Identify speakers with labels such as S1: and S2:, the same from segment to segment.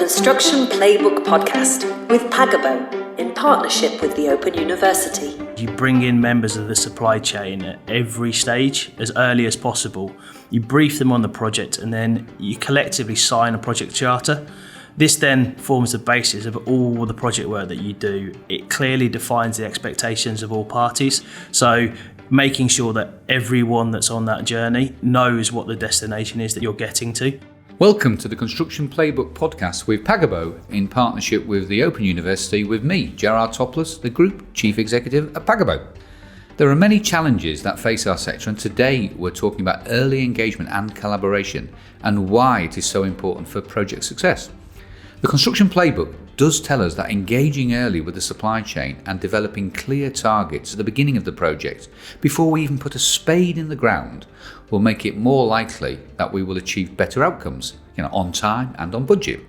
S1: The Construction Playbook podcast with Pagabo in partnership with the Open University.
S2: You bring in members of the supply chain at every stage as early as possible. You brief them on the project and then you collectively sign a project charter. This then forms the basis of all the project work that you do. It clearly defines the expectations of all parties. So making sure that everyone that's on that journey knows what the destination is that you're getting to.
S3: Welcome to the Construction Playbook podcast with Pagabo in partnership with the Open University with me, Gerard Toplass, the Group Chief Executive at Pagabo. There are many challenges that face our sector, and today we're talking about early engagement and collaboration and why it is so important for project success. The Construction Playbook does tell us that engaging early with the supply chain and developing clear targets at the beginning of the project before we even put a spade in the ground will make it more likely that we will achieve better outcomes, on time and on budget.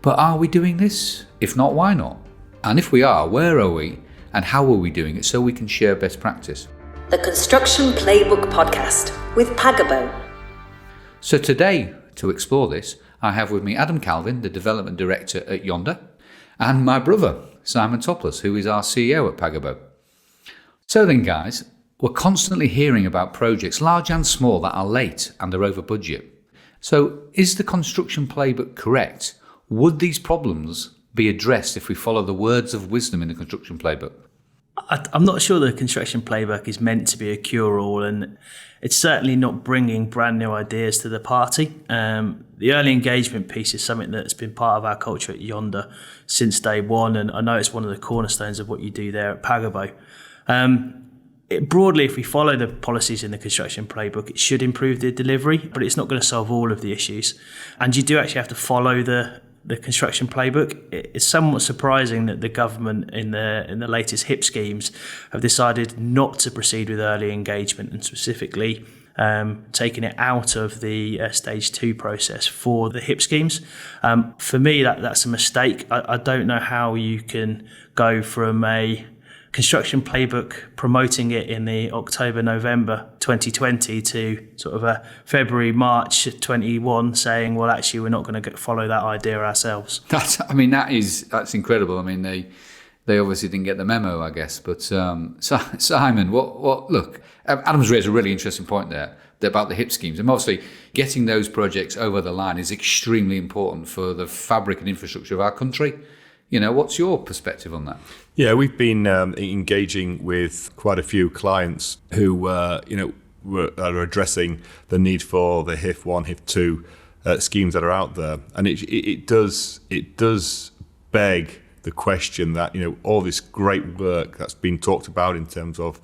S3: But are we doing this? If not, why not? And if we are, where are we and how are we doing it so we can share best practice?
S1: The Construction Playbook podcast with Pagabo.
S3: So today, to explore this, I have with me Adam Calvin, the Development Director at Yonder, and my brother, Simon Toplass, who is our CEO at Pagabo. So then, guys, we're constantly hearing about projects, large and small, that are late and are over budget. So is the Construction Playbook correct? Would these problems be addressed if we follow the words of wisdom in the Construction Playbook?
S2: I'm not sure the Construction Playbook is meant to be a cure-all, and it's certainly not bringing brand new ideas to the party. The early engagement piece is something that's been part of our culture at Yonder since day one, and I know it's one of the cornerstones of what you do there at Pagabo. Broadly, if we follow the policies in the Construction Playbook, it should improve the delivery, but it's not going to solve all of the issues. And you do actually have to follow the Construction Playbook. It's somewhat surprising that the government in the latest HIP schemes have decided not to proceed with early engagement and specifically taking it out of the stage 2 process for the HIP schemes. For me, that's a mistake. I don't know how you can go from a Construction Playbook promoting it in the October-November 2020 to sort of a February-March 21 saying, well, actually, we're not going to follow that idea ourselves.
S3: That's incredible. I mean, they obviously didn't get the memo, I guess. But Simon, look, Adam's raised a really interesting point there about the HIP schemes. And obviously, getting those projects over the line is extremely important for the fabric and infrastructure of our country. What's your perspective on that?
S4: Yeah, we've been engaging with quite a few clients who, are addressing the need for the HIF 1, HIF 2 schemes that are out there, and it does beg the question that all this great work that's been talked about in terms of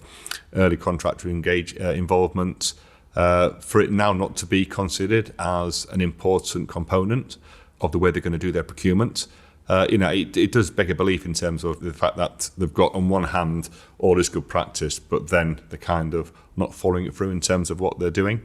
S4: early contractor involvement, for it now not to be considered as an important component of the way they're going to do their procurement. It does beg a belief in terms of the fact that they've got on one hand all this good practice, but then they're kind of not following it through in terms of what they're doing.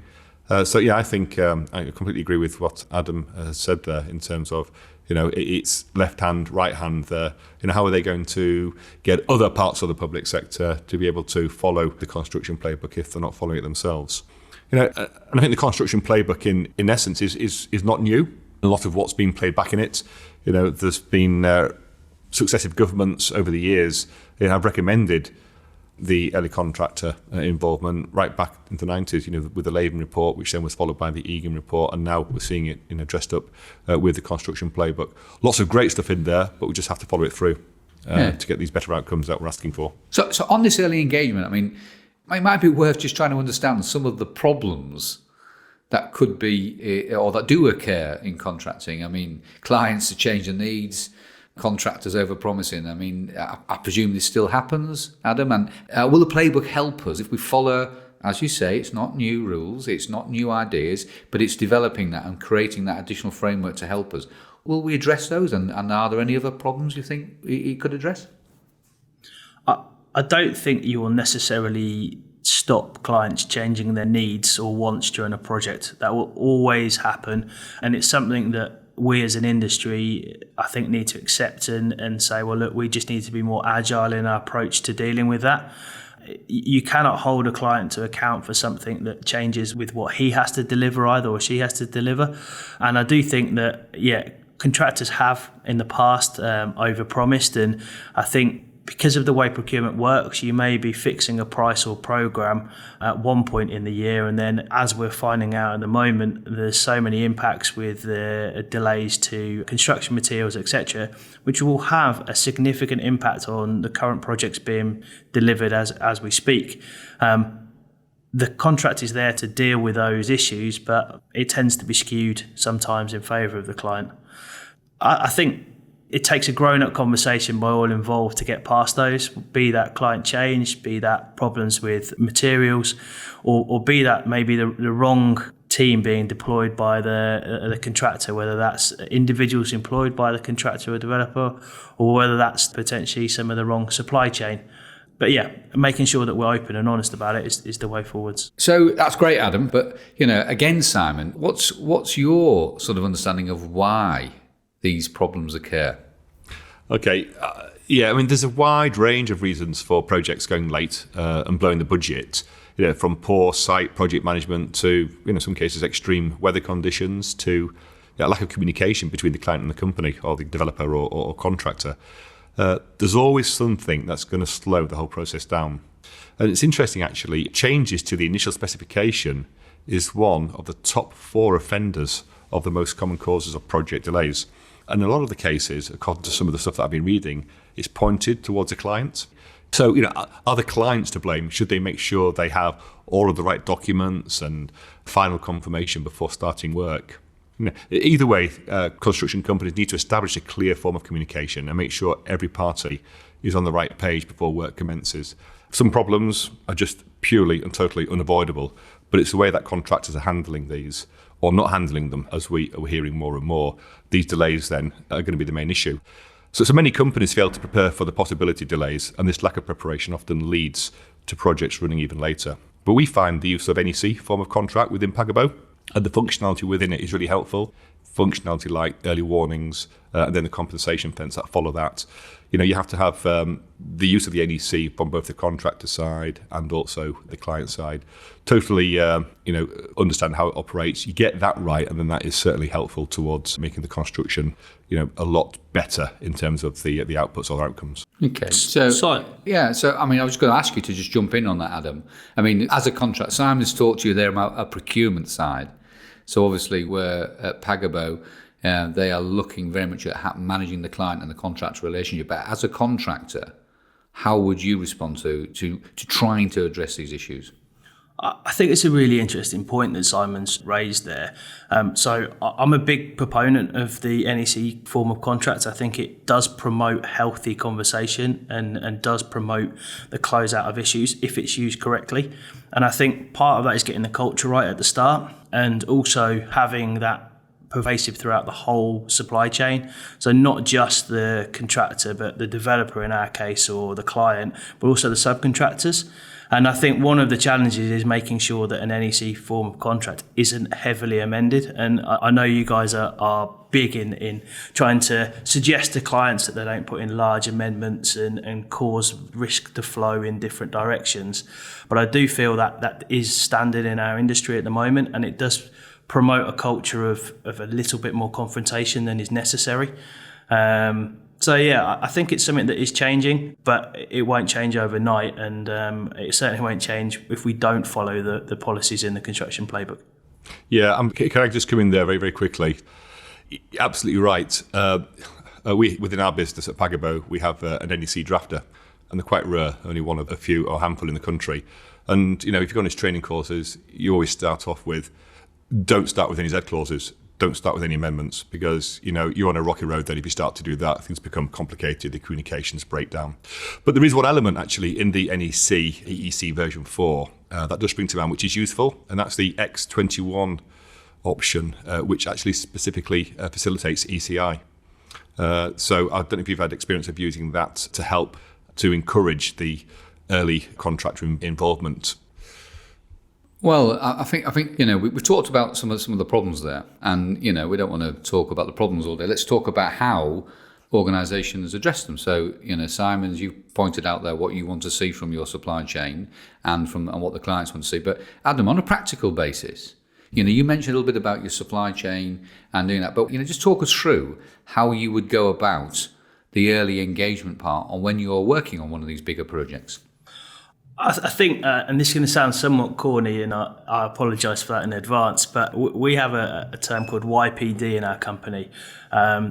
S4: I think I completely agree with what Adam said there in terms of it's left hand, right hand there. How are they going to get other parts of the public sector to be able to follow the Construction Playbook if they're not following it themselves? And I think the Construction Playbook in essence is not new. A lot of what's been played back in it. There's been successive governments over the years have recommended the early contractor involvement right back into the 90s, with the Labour report, which then was followed by the Egan report, and now we're seeing it dressed up with the Construction Playbook. Lots of great stuff in there, but we just have to follow it through to get these better outcomes that we're asking for.
S3: So on this early engagement, I mean, it might be worth just trying to understand some of the problems that could be, or that do occur in contracting. I mean, clients to change their needs, contractors over-promising. I mean, I presume this still happens, Adam. And will the playbook help us if we follow, as you say, it's not new rules, it's not new ideas, but it's developing that and creating that additional framework to help us? Will we address those? And are there any other problems you think it could address?
S2: I don't think you will necessarily stop clients changing their needs or wants during a project. That will always happen, and it's something that we as an industry, I think, need to accept and say, well, look, we just need to be more agile in our approach to dealing with that. You cannot hold a client to account for something that changes with what he has to deliver either or she has to deliver. And I do think that, contractors have in the past overpromised, and I think because of the way procurement works, you may be fixing a price or program at one point in the year, and then, as we're finding out at the moment, there's so many impacts with delays to construction materials, etc., which will have a significant impact on the current projects being delivered as we speak. The contract is there to deal with those issues, but it tends to be skewed sometimes in favour of the client. I think it takes a grown-up conversation by all involved to get past those, be that client change, be that problems with materials, or be that maybe the wrong team being deployed by the contractor, whether that's individuals employed by the contractor or developer, or whether that's potentially some of the wrong supply chain. But yeah, making sure that we're open and honest about it is the way forwards.
S3: So that's great, Adam. But, again, Simon, what's your sort of understanding of why these problems occur?
S4: Okay, there's a wide range of reasons for projects going late and blowing the budget. From poor site project management to, in some cases, extreme weather conditions to lack of communication between the client and the company or the developer or contractor. There's always something that's going to slow the whole process down. And it's interesting, actually, changes to the initial specification is one of the top 4 offenders of the most common causes of project delays. And in a lot of the cases, according to some of the stuff that I've been reading, is pointed towards the client. So, are the clients to blame? Should they make sure they have all of the right documents and final confirmation before starting work? Either way, construction companies need to establish a clear form of communication and make sure every party is on the right page before work commences. Some problems are just purely and totally unavoidable, but it's the way that contractors are handling these or not handling them, as we are hearing more and more. These delays then are going to be the main issue. So many companies fail to prepare for the possibility of delays, and this lack of preparation often leads to projects running even later. But we find the use of NEC form of contract within Pagabo, and the functionality within it is really helpful. Functionality like early warnings, and then the compensation fence that follow that. You have to have the use of the NEC from both the contractor side and also the client side. Totally, understand how it operates. You get that right, and then that is certainly helpful towards making the construction, a lot better in terms of the outputs or outcomes.
S3: Okay. So I was just going to ask you to just jump in on that, Adam. As a contract, Simon's talked to you there about a procurement side. So obviously we're at Pagabo, they are looking very much at managing the client and the contractor relationship. But as a contractor, how would you respond to trying to address these issues?
S2: I think it's a really interesting point that Simon's raised there. So I'm a big proponent of the NEC form of contract. I think it does promote healthy conversation and does promote the closeout of issues if it's used correctly. And I think part of that is getting the culture right at the start and also having that pervasive throughout the whole supply chain. So not just the contractor, but the developer in our case or the client, but also the subcontractors. And I think one of the challenges is making sure that an NEC form of contract isn't heavily amended. And I know you guys are big in trying to suggest to clients that they don't put in large amendments and cause risk to flow in different directions. But I do feel that is standard in our industry at the moment, and it does promote a culture of a little bit more confrontation than is necessary. I think it's something that is changing, but it won't change overnight, and it certainly won't change if we don't follow the policies in the Construction Playbook.
S4: Yeah, can I just come in there very, very quickly? Absolutely right. We within our business at Pagabo, we have an NEC drafter, and they're quite rare, only one of a few or a handful in the country. And, if you go on his training courses, you always start off with, don't start with any Z clauses. Don't start with any amendments because, you're on a rocky road then if you start to do that, things become complicated, the communications break down. But there is one element actually in the NEC EEC version 4 that does spring to mind, which is useful, and that's the X21 option, which actually specifically facilitates ECI. So I don't know if you've had experience of using that to help to encourage the early contractor involvement.
S3: Well, I think we've talked about some of the problems there, and we don't want to talk about the problems all day. Let's talk about how organisations address them. So Simon, you pointed out there what you want to see from your supply chain and what the clients want to see. But Adam, on a practical basis, You mentioned a little bit about your supply chain and doing that, but just talk us through how you would go about the early engagement part on when you're working on one of these bigger projects.
S2: I think, and this is going to sound somewhat corny, and I apologise for that in advance, but we have a term called YPD in our company,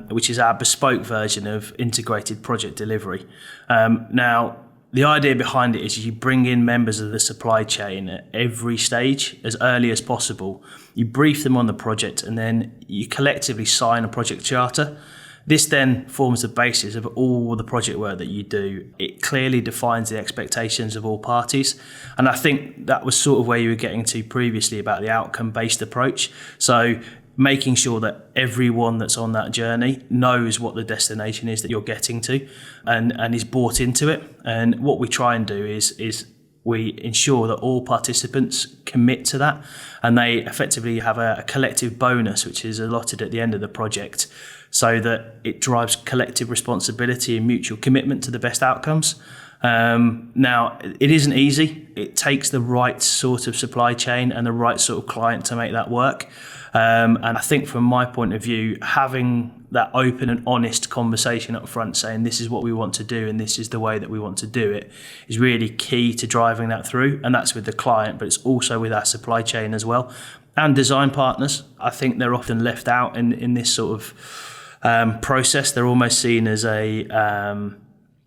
S2: which is our bespoke version of integrated project delivery. Now, the idea behind it is you bring in members of the supply chain at every stage as early as possible. You brief them on the project, and then you collectively sign a project charter. This then forms the basis of all the project work that you do. It clearly defines the expectations of all parties. And I think that was sort of where you were getting to previously about the outcome-based approach. So making sure that everyone that's on that journey knows what the destination is that you're getting to and is bought into it. And what we try and do is we ensure that all participants commit to that, and they effectively have a collective bonus which is allotted at the end of the project, so that it drives collective responsibility and mutual commitment to the best outcomes. Now, it isn't easy. It takes the right sort of supply chain and the right sort of client to make that work. And I think from my point of view, having that open and honest conversation up front saying this is what we want to do and this is the way that we want to do it is really key to driving that through. And that's with the client, but it's also with our supply chain as well. And design partners, I think they're often left out in this sort of process. They're almost seen as an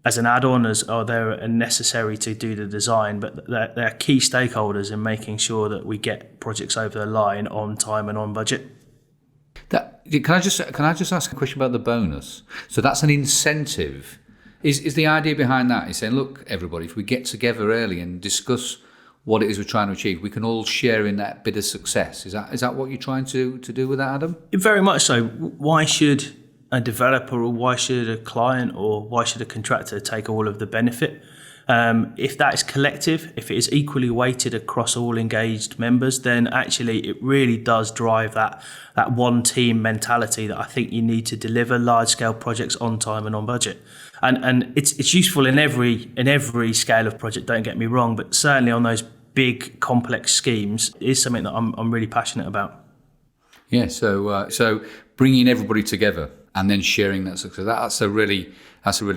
S2: add-on, they're necessary to do the design, but they're key stakeholders in making sure that we get projects over the line on time and on budget.
S3: Can I just ask a question about the bonus? So that's an incentive. Is the idea behind that is saying, look, everybody, if we get together early and discuss what it is we're trying to achieve, we can all share in that bit of success. Is that what you're trying to do with that, Adam?
S2: Very much so. Why should a developer, or why should a client, or why should a contractor take all of the benefit? If that is collective, if it is equally weighted across all engaged members, then actually it really does drive that one team mentality that I think you need to deliver large scale projects on time and on budget. And it's useful in every scale of project, don't get me wrong, but certainly on those big complex schemes is something that I'm really passionate about.
S3: Yeah, so bringing everybody together and then sharing that success, that's a really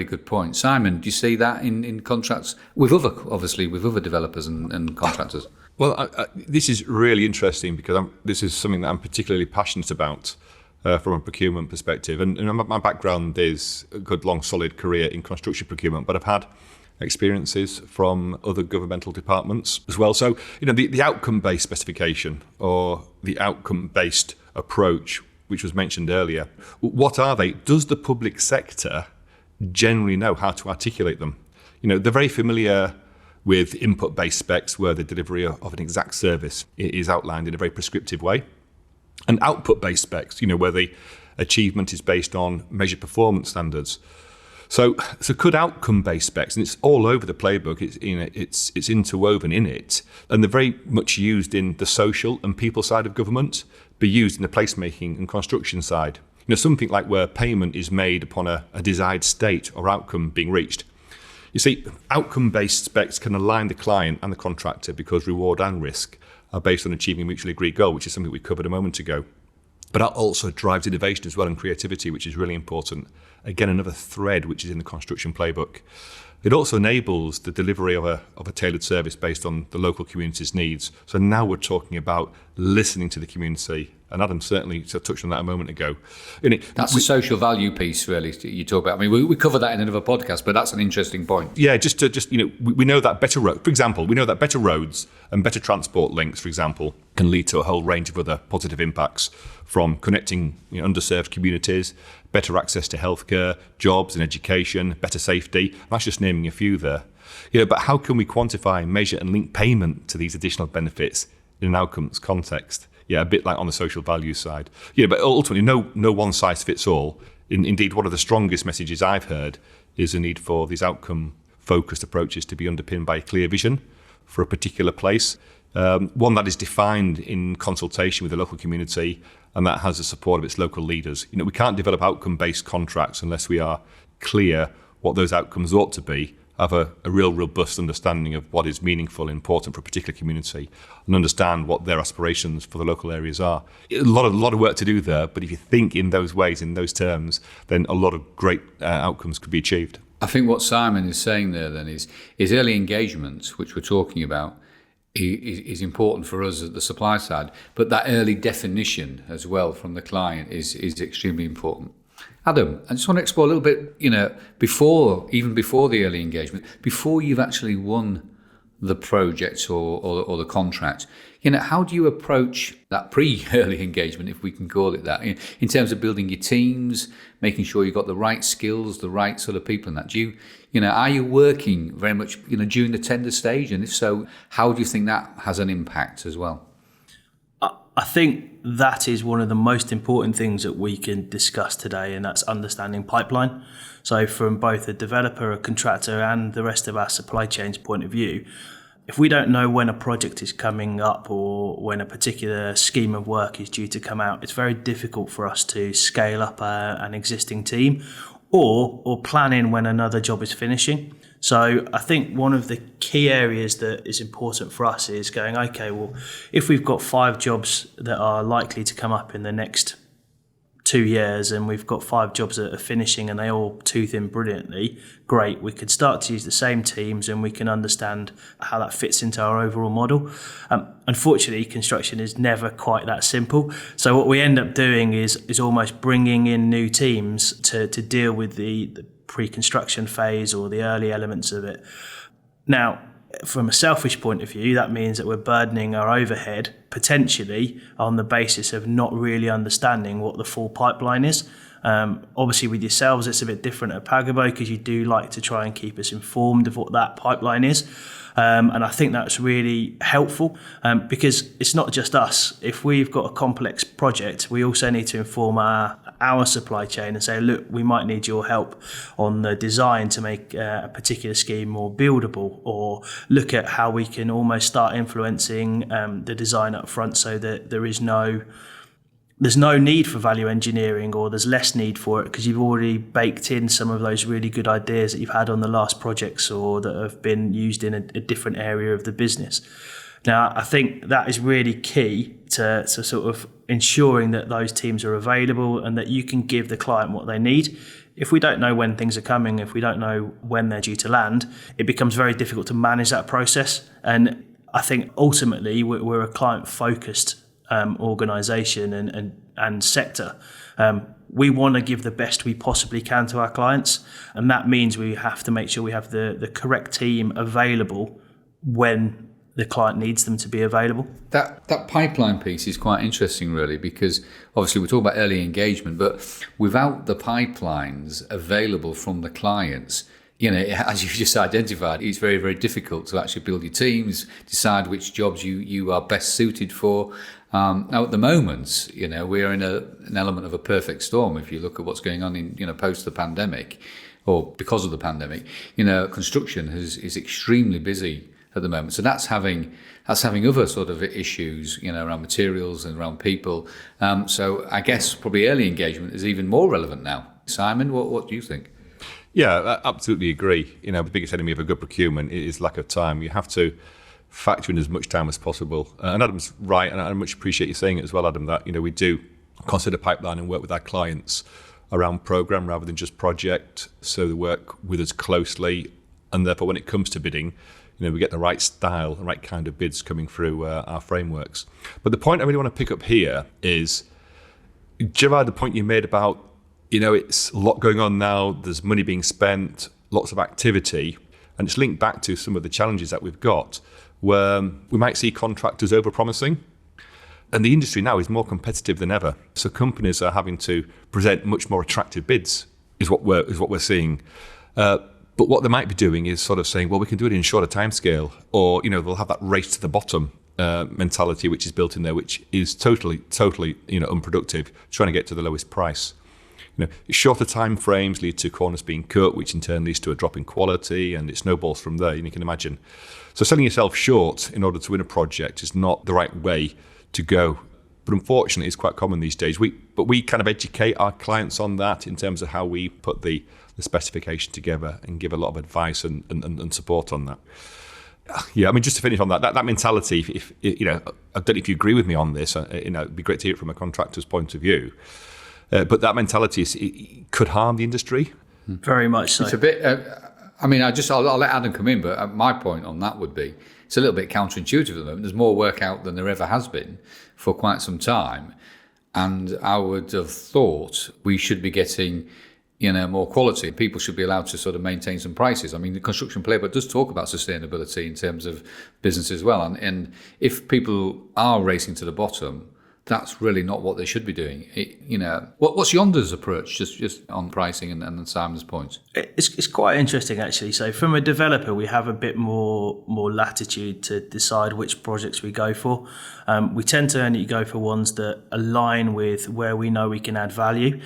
S3: good point. Simon, do you see that in contracts with other developers and contractors?
S4: Well, this is really interesting because this is something that I'm particularly passionate about from a procurement perspective. And my background is a good, long, solid career in construction procurement, but I've had experiences from other governmental departments as well. So, the outcome-based specification or the outcome-based approach, which was mentioned earlier, what are they? Does the public sector generally know how to articulate them? They're very familiar with input-based specs where the delivery of an exact service is outlined in a very prescriptive way, and output-based specs, where the achievement is based on measured performance standards. So could outcome-based specs, and it's all over the playbook, it's interwoven in it, and they're very much used in the social and people side of government, be used in the placemaking and construction side. Something like where payment is made upon a desired state or outcome being reached. You see, outcome-based specs can align the client and the contractor because reward and risk are based on achieving a mutually agreed goal, which is something we covered a moment ago. But that also drives innovation as well and creativity, which is really important. Again, another thread which is in the construction playbook. It also enables the delivery of a tailored service based on the local community's needs. So now we're talking about listening to the community. And Adam certainly touched on that a moment ago.
S3: That's a social value piece, really, you talk about. I mean, we cover that in another podcast, but that's an interesting point.
S4: Yeah, we know that better roads, for example, we know that better roads and better transport links, for example, can lead to a whole range of other positive impacts, from connecting underserved communities, better access to healthcare, jobs and education, better safety. That's just naming a few there. But how can we quantify, measure and link payment to these additional benefits in an outcomes context? Yeah, a bit like on the social value side. But ultimately, no one size fits all. Indeed, one of the strongest messages I've heard is the need for these outcome-focused approaches to be underpinned by a clear vision for a particular place, one that is defined in consultation with the local community and that has the support of its local leaders. We can't develop outcome-based contracts unless we are clear what those outcomes ought to be have a real robust understanding of what is meaningful and important for a particular community and understand what their aspirations for the local areas are. A lot of work to do there, but if you think in those ways, in those terms, then a lot of great outcomes could be achieved.
S3: I think what Simon is saying there then is early engagement, which we're talking about, is important for us at the supply side, but that early definition as well from the client is extremely important. Adam, I just want to explore a little bit, before the early engagement, before you've actually won the project or the contract, how do you approach that pre-early engagement, if we can call it that, in terms of building your teams, making sure you've got the right skills, the right sort of people in that? Are you working very much, during the tender stage? And if so, how do you think that has an impact as well?
S2: I think that is one of the most important things that we can discuss today, and that's understanding pipeline. So from both a developer, a contractor, and the rest of our supply chain's point of view, if we don't know when a project is coming up or when a particular scheme of work is due to come out, it's very difficult for us to scale up an existing team or plan in when another job is finishing. So I think one of the key areas that is important for us is going, okay, well, if we've got 5 jobs that are likely to come up in the next 2 years and we've got 5 jobs that are finishing and they all tooth in brilliantly, great. We could start to use the same teams and we can understand how that fits into our overall model. Unfortunately, construction is never quite that simple. So what we end up doing is almost bringing in new teams to deal with the pre-construction phase or the early elements of it. Now, from a selfish point of view, that means that we're burdening our overhead potentially on the basis of not really understanding what the full pipeline is. Obviously with yourselves, it's a bit different at Pagabo because you do like to try and keep us informed of what that pipeline is. And I think that's really helpful because it's not just us. If we've got a complex project, we also need to inform our supply chain and say, look, we might need your help on the design to make a particular scheme more buildable, or look at how we can almost start influencing the design up front so that there's no need for value engineering, or there's less need for it because you've already baked in some of those really good ideas that you've had on the last projects or that have been used in a different area of the business. Now, I think that is really key to sort of ensuring that those teams are available and that you can give the client what they need. If we don't know when things are coming, if we don't know when they're due to land, it becomes very difficult to manage that process. And I think ultimately we're a client-focused organisation and sector. We want to give the best we possibly can to our clients, and that means we have to make sure we have the correct team available when the client needs them to be available.
S3: That pipeline piece is quite interesting, really, because obviously we're talking about early engagement, but without the pipelines available from the clients, as you've just identified, it's very, very difficult to actually build your teams, decide which jobs you are best suited for. Now, at the moment, we are in an element of a perfect storm. If you look at what's going on in, post the pandemic, or because of the pandemic, construction is extremely busy at the moment. So that's having other sort of issues, around materials and around people. So I guess probably early engagement is even more relevant now. Simon, what do you think?
S4: Yeah, I absolutely agree. The biggest enemy of a good procurement is lack of time. You have to factor in as much time as possible. And Adam's right, and I much appreciate you saying it as well, Adam, that we do consider pipeline and work with our clients around program rather than just project. So they work with us closely, and therefore when it comes to bidding, we get the right style, the right kind of bids coming through our frameworks. But the point I really want to pick up here is, Gerard, the point you made about, it's a lot going on now, there's money being spent, lots of activity, and it's linked back to some of the challenges that we've got, where we might see contractors over-promising. And the industry now is more competitive than ever. So companies are having to present much more attractive bids, is what we're seeing. But what they might be doing is sort of saying, well, we can do it in a shorter timescale, or they'll have that race to the bottom mentality which is built in there, which is totally unproductive, trying to get to the lowest price. Shorter time frames lead to corners being cut, which in turn leads to a drop in quality, and it snowballs from there. You can imagine. So selling yourself short in order to win a project is not the right way to go But unfortunately, it's quite common these days. But we kind of educate our clients on that in terms of how we put the specification together and give a lot of advice and support on that. Yeah, I mean, just to finish on that mentality, if you know, I don't know if you agree with me on this, you know, it'd be great to hear it from a contractor's point of view. But that mentality it could harm the industry.
S2: Very much so.
S3: It's a bit, I mean, I'll let Adam come in, but my point on that would be, it's a little bit counterintuitive at the moment. There's more work out than there ever has been for quite some time. And I would have thought we should be getting, you know, more quality. People should be allowed to sort of maintain some prices. I mean, the Construction Playbook does talk about sustainability in terms of business as well. And if people are racing to the bottom, that's really not what they should be doing. You know, what's Yonder's approach, just on pricing and Simon's points?
S2: It's quite interesting, actually. So from a developer, we have a bit more latitude to decide which projects we go for. We tend to only go for ones that align with where we know we can add value.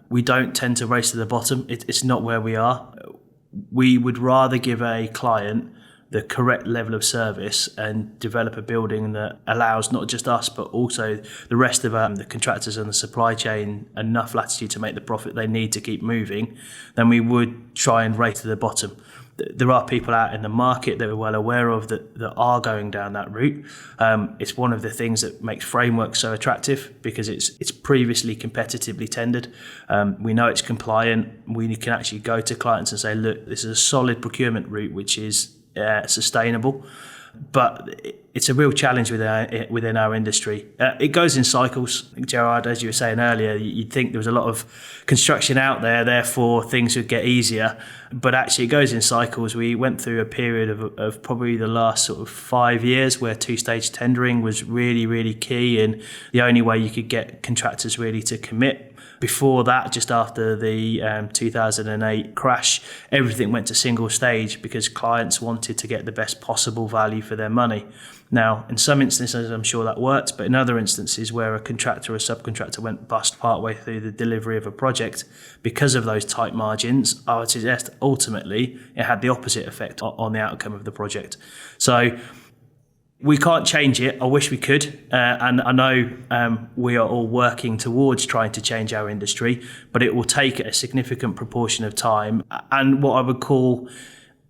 S2: We don't tend to race to the bottom. It's not where we are. We would rather give a client the correct level of service and develop a building that allows not just us but also the rest of the contractors and the supply chain enough latitude to make the profit they need to keep moving, then we would try and race to the bottom. There are people out in the market that we're well aware of that are going down that route. It's one of the things that makes framework so attractive because it's previously competitively tendered. We know it's compliant. We can actually go to clients and say, look, this is a solid procurement route which is sustainable, but it's a real challenge within our industry. It goes in cycles. Gerard, as you were saying earlier, you'd think there was a lot of construction out there, therefore things would get easier, but actually it goes in cycles. We went through a period of probably the last sort of 5 years where two-stage tendering was really, really key and the only way you could get contractors really to commit. Before that, just after the 2008 crash, everything went to single stage because clients wanted to get the best possible value for their money. Now, in some instances, I'm sure that worked, but in other instances where a contractor or a subcontractor went bust partway through the delivery of a project because of those tight margins, I would suggest ultimately it had the opposite effect on the outcome of the project. So we can't change it. I wish we could. And I know we are all working towards trying to change our industry, but it will take a significant proportion of time and what I would call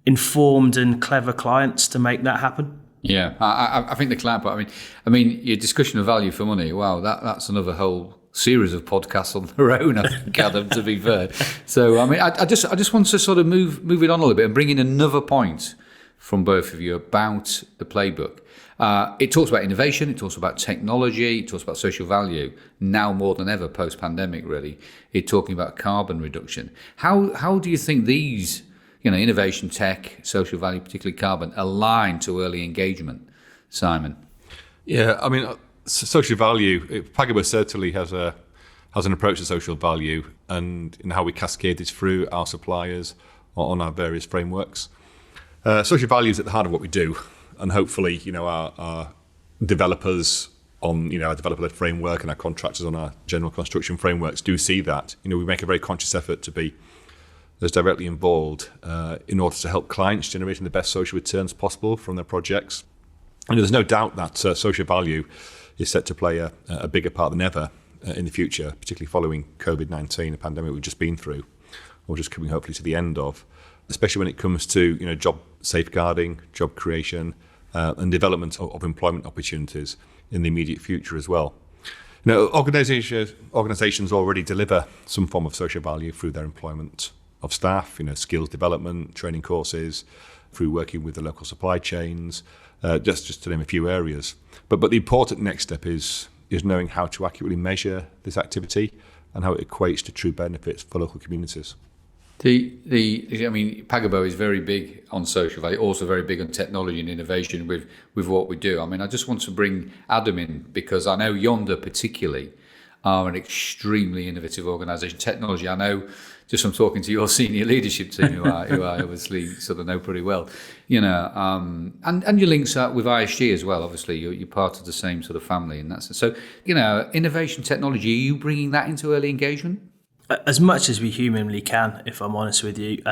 S2: informed and clever clients to make that happen.
S3: Yeah, I think the client part, I mean, your discussion of value for money, wow, that's another whole series of podcasts on their own, I think, Adam, to be fair. So, I mean, I just want to sort of move it on a little bit and bring in another point from both of you about the playbook. It talks about innovation, it talks about technology, it talks about social value. Now more than ever, post-pandemic, really, it's talking about carbon reduction. How do you think these, you know, innovation, tech, social value, particularly carbon, align to early engagement? Simon?
S4: Yeah, I mean, social value, Pagabo certainly has an approach to social value and in how we cascade this through our suppliers on our various frameworks. Social value is at the heart of what we do. And hopefully, you know, our developers on, you know, our developer-led framework and our contractors on our general construction frameworks do see that. You know, we make a very conscious effort to be as directly involved in order to help clients generating the best social returns possible from their projects. And there's no doubt that social value is set to play a bigger part than ever in the future, particularly following COVID-19, a pandemic we've just been through, or just coming hopefully to the end of, especially when it comes to, you know, job safeguarding, job creation, and development of employment opportunities in the immediate future as well. You know, organisations already deliver some form of social value through their employment of staff, you know, skills development, training courses, through working with the local supply chains, just to name a few areas. But the important next step is knowing how to accurately measure this activity and how it equates to true benefits for local communities.
S3: I mean, Pagabo is very big on social value, also very big on technology and innovation with what we do. I mean, I just want to bring Adam in because I know Yonder particularly are an extremely innovative organisation. Technology, I know just from talking to your senior leadership team, who I obviously sort of know pretty well, you know, and your links up with ISG as well. Obviously, you're part of the same sort of family, and that's so. You know, innovation, technology. Are you bringing that into early engagement?
S2: As much as we humanly can, if I'm honest with you.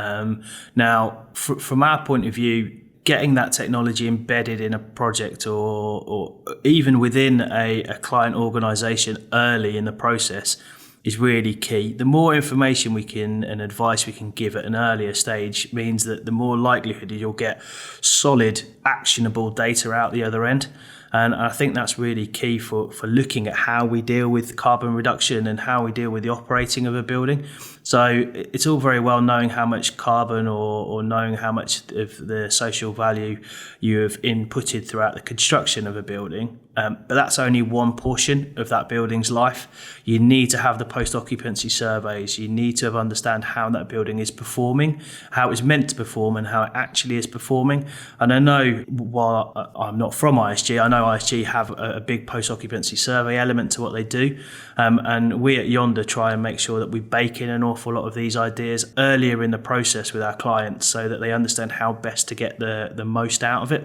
S2: Now, from our point of view, getting that technology embedded in a project or even within a client organisation early in the process is really key. The more information we can and advice we can give at an earlier stage means that the more likelihood you'll get solid, actionable data out the other end. And I think that's really key for looking at how we deal with carbon reduction and how we deal with the operating of a building. So it's all very well knowing how much carbon or knowing how much of the social value you have inputted throughout the construction of a building. But that's only one portion of that building's life. You need to have the post-occupancy surveys. You need to understand how that building is performing, how it's meant to perform and how it actually is performing. And I know, while I'm not from ISG, I know ISG have a big post-occupancy survey element to what they do. And we at Yonder try and make sure that we bake in an awful lot of these ideas earlier in the process with our clients so that they understand how best to get the most out of it.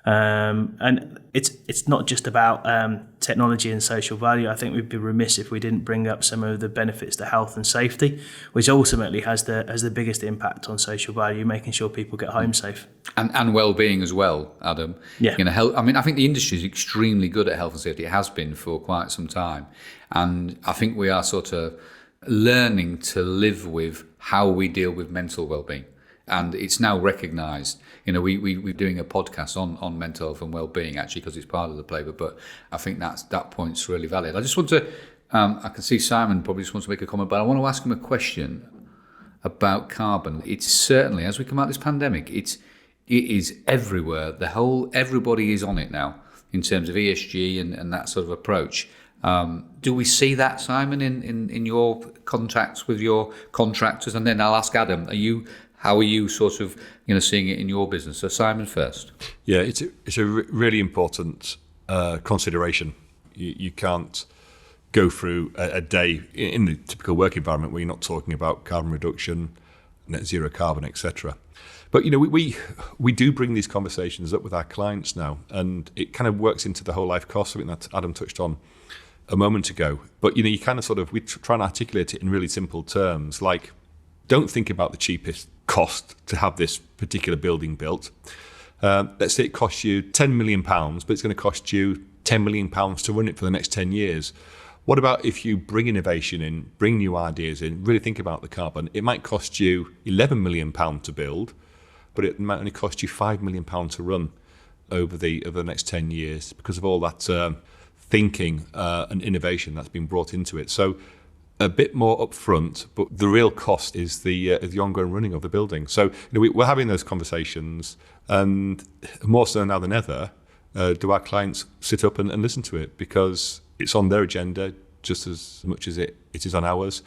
S2: And it's not just about technology and social value. I think we'd be remiss if we didn't bring up some of the benefits to health and safety, which ultimately has the biggest impact on social value, making sure people get home safe.
S3: And well-being as well, Adam.
S2: Yeah.
S3: I think the industry is extremely good at health and safety. It has been for quite some time. And I think we are sort of learning to live with how we deal with mental well-being. And it's now recognised. We're doing a podcast on mental health and well-being, actually, because it's part of the playbook. But I think that point's really valid. I just want to, I can see Simon probably just wants to make a comment, but I want to ask him a question about carbon. It's certainly, as we come out of this pandemic, it is everywhere. Everybody is on it now in terms of ESG and that sort of approach. Do we see that, Simon, in your contacts with your contractors? And then I'll ask Adam, how are you sort of seeing it in your business? So Simon first.
S4: Yeah, it's a really important consideration. You can't go through a day in the typical work environment where you're not talking about carbon reduction, net zero carbon, etc. But we do bring these conversations up with our clients now, and it kind of works into the whole life cost, something that Adam touched on a moment ago. But you kind of we try and articulate it in really simple terms, like, don't think about the cheapest cost to have this particular building built. Let's say it costs you £10 million, but it's going to cost you £10 million to run it for the next 10 years. What about if you bring innovation in, bring new ideas in, really think about the carbon? It might cost you £11 million to build, but it might only cost you £5 million to run over the next 10 years because of all that thinking and innovation that's been brought into it. So a bit more upfront, but the real cost is the ongoing running of the building. So we're having those conversations, and more so now than ever, do our clients sit up and listen to it, because it's on their agenda just as much as it is on ours.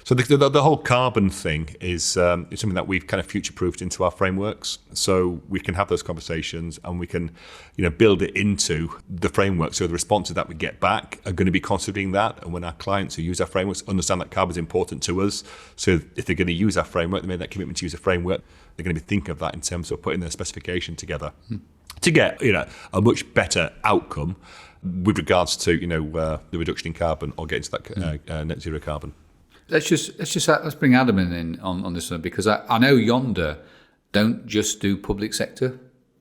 S4: So the whole carbon thing is something that we've kind of future-proofed into our frameworks, so we can have those conversations and we can build it into the framework, so the responses that we get back are going to be considering that. And when our clients who use our frameworks understand that carbon is important to us, so if they're going to use our framework, they made that commitment to use a framework, they're going to be thinking of that in terms of putting their specification together to get a much better outcome with regards to the reduction in carbon or getting to that net zero carbon.
S3: Let's bring Adam in on this one, because I know Yonder don't just do public sector;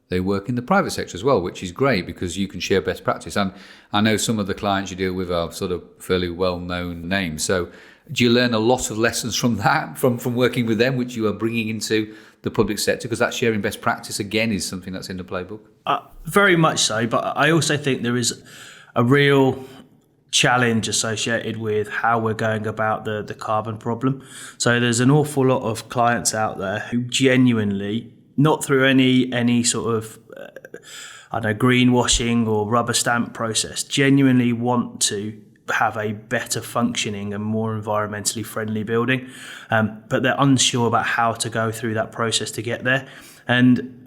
S3: they work in the private sector as well, which is great because you can share best practice. And I know some of the clients you deal with are sort of fairly well-known names. So do you learn a lot of lessons from that, from working with them, which you are bringing into the public sector? Because that sharing best practice again is something that's in the playbook.
S2: Very much so, but I also think there is a real challenge associated with how we're going about the carbon problem. So there's an awful lot of clients out there who genuinely, not through any sort of greenwashing or rubber stamp process, genuinely want to have a better functioning and more environmentally friendly building, but they're unsure about how to go through that process to get there. And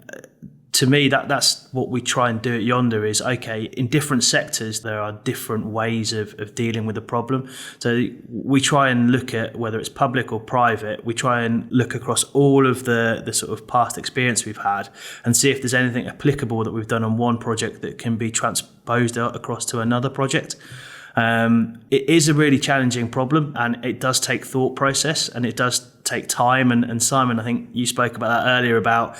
S2: to me, that's what we try and do at Yonder is, okay, in different sectors, there are different ways of dealing with the problem. So we try and look at, whether it's public or private, we try and look across all of the sort of past experience we've had and see if there's anything applicable that we've done on one project that can be transposed across to another project. It is a really challenging problem, and it does take thought process, and it does take time. And Simon, I think you spoke about that earlier, about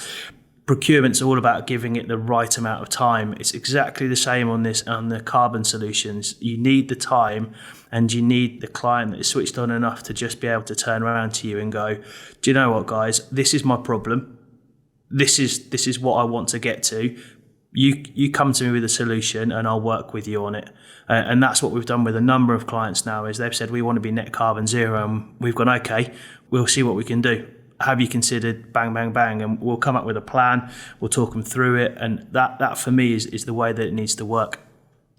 S2: Procurement's all about giving it the right amount of time. It's exactly the same on the carbon solutions. You need the time, and you need the client that is switched on enough to just be able to turn around to you and go, do you know what, guys, this is my problem. This is what I want to get to. You come to me with a solution and I'll work with you on it. And that's what we've done with a number of clients now, is they've said we want to be net carbon zero, and we've gone, okay, we'll see what we can do. Have you considered bang, bang, bang? And we'll come up with a plan. We'll talk them through it. And that for me is the way that it needs to work.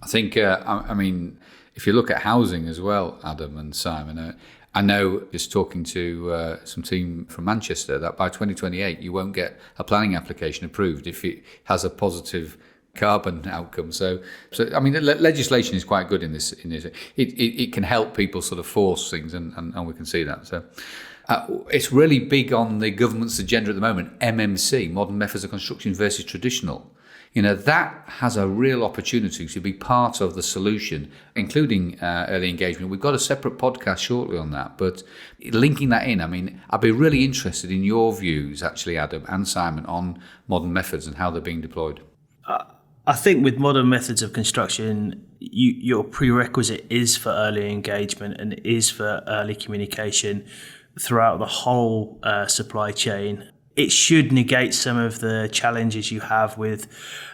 S3: I think, I mean, if you look at housing as well, Adam and Simon, I know, just talking to some team from Manchester, that by 2028 you won't get a planning application approved if it has a positive carbon outcome. So I mean, legislation is quite good in this. It can help people sort of force things, and we can see that. So it's really big on the government's agenda at the moment. MMC, modern methods of construction versus traditional. That has a real opportunity to be part of the solution, including early engagement. We've got a separate podcast shortly on that, but linking that in, I mean, I'd be really interested in your views, actually, Adam and Simon, on modern methods and how they're being deployed.
S2: I think with modern methods of construction, your prerequisite is for early engagement and is for early communication throughout the whole supply chain. It should negate some of the challenges you have with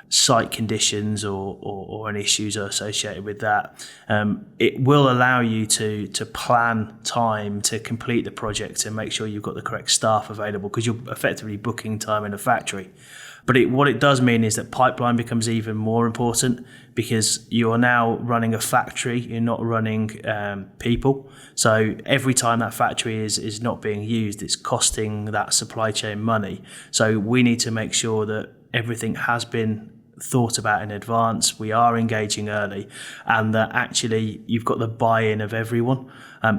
S2: site conditions or any issues associated with that. It will allow you to plan time to complete the project and make sure you've got the correct staff available, because you're effectively booking time in a factory. But what it does mean is that pipeline becomes even more important, because you are now running a factory, you're not running people. So every time that factory is not being used, it's costing that supply chain money. So we need to make sure that everything has been thought about in advance, we are engaging early, and that actually you've got the buy-in of everyone.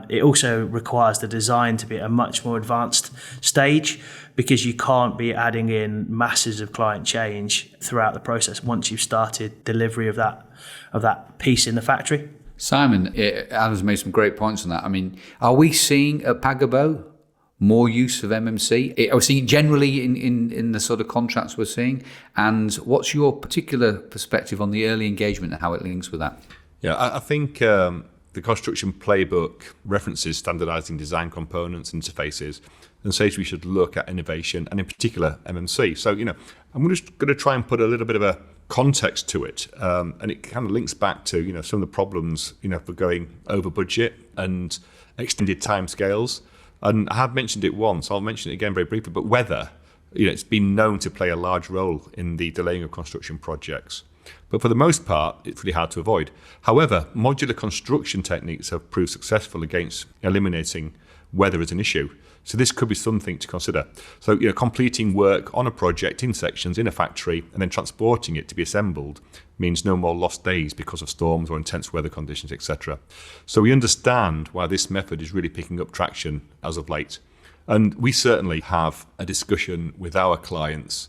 S2: It also requires the design to be at a much more advanced stage, because you can't be adding in masses of client change throughout the process once you've started delivery of that piece in the factory.
S3: Simon, Adam's made some great points on that. I mean, are we seeing at Pagabo more use of MMC? Are we seeing generally in the sort of contracts we're seeing? And what's your particular perspective on the early engagement and how it links with that?
S4: Yeah, I think the Construction Playbook references standardising design components, interfaces, and says we should look at innovation, and in particular MMC. So, I'm just going to try and put a little bit of a context to it, and it kind of links back to some of the problems for going over budget and extended timescales. And I have mentioned it once, I'll mention it again very briefly, but weather, it's been known to play a large role in the delaying of construction projects. But for the most part, it's really hard to avoid. However, modular construction techniques have proved successful against eliminating weather as an issue. So this could be something to consider. So, completing work on a project in sections in a factory and then transporting it to be assembled means no more lost days because of storms or intense weather conditions, etc. So we understand why this method is really picking up traction as of late. And we certainly have a discussion with our clients,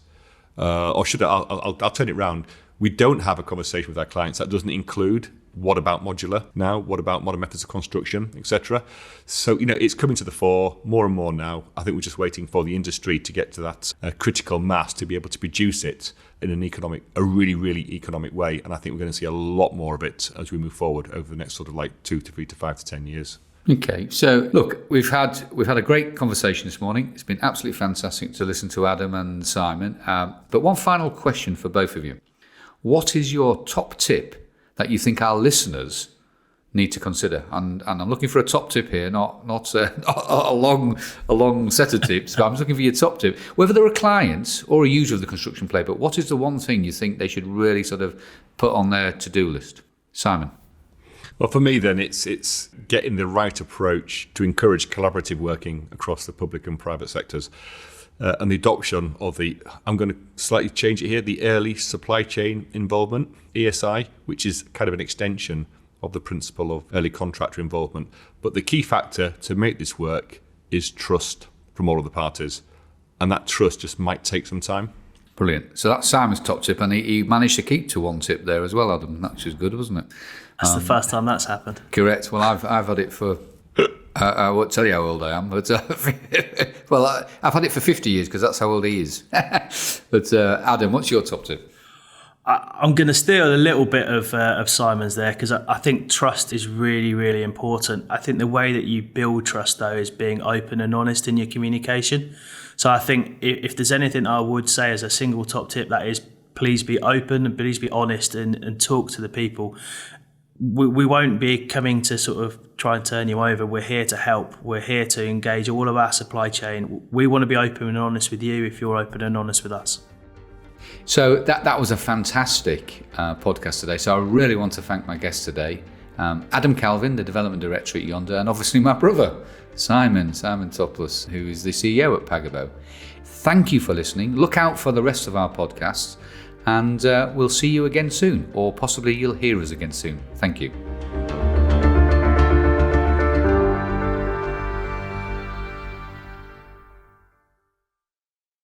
S4: I'll turn it round. We don't have a conversation with our clients that doesn't include what about modular now, what about modern methods of construction, etc. So, it's coming to the fore more and more now. I think we're just waiting for the industry to get to that critical mass to be able to produce it in a really, really economic way. And I think we're going to see a lot more of it as we move forward over the next sort of 2 to 3 to 5 to 10 years.
S3: Okay, so look, we've had a great conversation this morning. It's been absolutely fantastic to listen to Adam and Simon. But one final question for both of you. What is your top tip that you think our listeners need to consider? And I'm looking for a top tip here, not a long set of tips, but I'm just looking for your top tip. Whether they're a client or a user of the Construction Playbook, what is the one thing you think they should really sort of put on their to-do list? Simon?
S4: Well, for me then, it's getting the right approach to encourage collaborative working across the public and private sectors. And the adoption of I'm going to slightly change it here, the early supply chain involvement, ESI, which is kind of an extension of the principle of early contractor involvement. But the key factor to make this work is trust from all of the parties. And that trust just might take some time.
S3: Brilliant. So that's Simon's top tip, and he managed to keep to one tip there as well, Adam. That was good, wasn't it?
S2: That's the first time that's happened.
S3: Correct. Well, I've had it for I won't tell you how old I am, but well, I've had it for 50 years because that's how old he is. But Adam, what's your top tip?
S2: I'm going to steal a little bit of Simon's there, because I think trust is really, really important. I think the way that you build trust, though, is being open and honest in your communication. So I think if there's anything I would say as a single top tip, that is please be open and please be honest and talk to the people. We won't be coming to sort of try and turn you over. We're here to help. We're here to engage all of our supply chain. We want to be open and honest with you if you're open and honest with us.
S3: So that was a fantastic podcast today. So I really want to thank my guests today, Adam Calvin, the Development Director at Yonder, and obviously my brother, Simon Toplass, who is the CEO at Pagabo. Thank you for listening. Look out for the rest of our podcasts, and we'll see you again soon, or possibly you'll hear us again soon. Thank you.